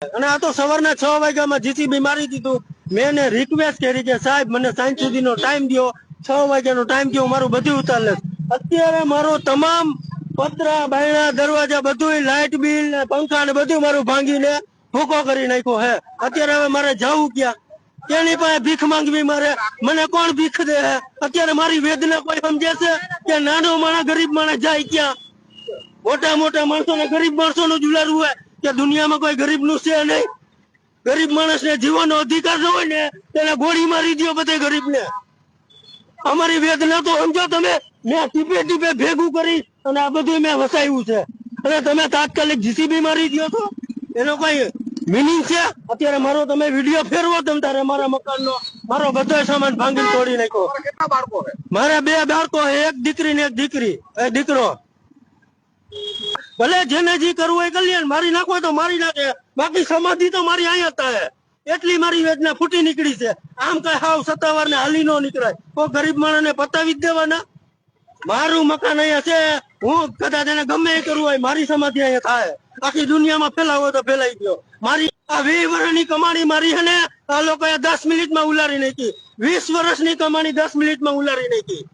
અને આ તો સવારના 6 વાગ્યામાં જીસીબી મારી દીધું. મેં એને રિક્વેસ્ટ કરી કે સાહેબ મને સાંજ સુધીનો ટાઈમ દો, 6 વાગ્યાનો ટાઈમ દો, મારું બધું ઉતાર લે. અત્યારે મારો તમામ પતરા બાયણા દરવાજા બધું લાઇટ બિલ ને પંખા ને બધું મારું ભાંગીને ભૂકો કરી નાખ્યો હે. અત્યારે હવે મારે જવું ક્યાં? તેની પાસે ભીખ માંગવી મારે? મને કોણ ભીખ દે હે? અત્યારે મારી વેદના કોઈ સમજે છે કે નાનો માણસ ગરીબ માણસ જાય ક્યાં? મોટા મોટા માણસો ને ગરીબ માણસો નું જુલારું હોય કે દુનિયામાં કોઈ ગરીબ નું છે નહીં. ગરીબ માણસ ને જીવવાનો અધિકાર ન હોય ને તેને ગોળી મારી દો બધે ગરીબ ને. અમારી વેદના તો સમજો તમે. મેં ટીપે ટીપે ભેગું કરી અને આ બધું મેં વસાવ્યું છે અને તમે તાત્કાલિક જીસીબી મારી દો તો એનો કોઈ મિનિંગ છે? અત્યારે મારો તમે વિડીયો ફેરવો તમ તારે મારા મકાન નો મારો બધો સામાન ભાંગી તોડી નાખ્યો. કેટલા બાળકો છે? મારે 2 બાળકો, એક દીકરી ને એક દીકરો. ભલે જેને જે કરવું હોય કલ્યાણ, મારી નાખો તો મારી નાખે, બાકી સમાધિ તો મારી અહીંયા થાય. એટલી મારી વેદના ફૂટી નીકળી છે. આમ કઈ હાવ સત્તાવાર ને હાલી નો નીકળાય. કોઈ ગરીબ માણસ ને પતાવી જ દેવાના. મારું મકાન અહીંયા છે, હું કદાચ એને ગમે એ કરવું હોય મારી સમાધિ અહીંયા થાય. આખી દુનિયામાં ફેલાવો તો ફેલાઈ ગયો. મારી આ 20 વર્ષની કમાણી મારી હે ને આ લોકોએ 10 મિનિટમાં ઉલારી નાખી. 20 વર્ષની કમાણી 10 મિનિટમાં ઉલારી નાખી.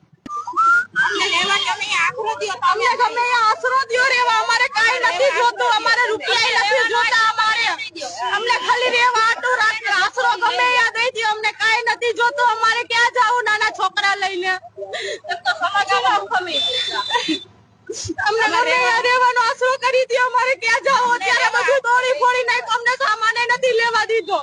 અમને ગમે આશરો દ્યો રેવા, અમારે કાઈ નથી જોતું, અમારે રૂપિયા નથી જોતા, અમને ખાલી રેવા આટલું રાત આશરો ગમે યા દઈ દ્યો, અમને કાઈ નથી જોતું. અમારે ક્યાં જાવું નાના છોકરા લઈને? અમને ગમે રેવાનો આશરો કરી દ્યો, અમારે ક્યાં જાવું? અત્યારે બધું તોડી ફોડી નાખ્યું, અમને સામાન નથી લેવા દીધો.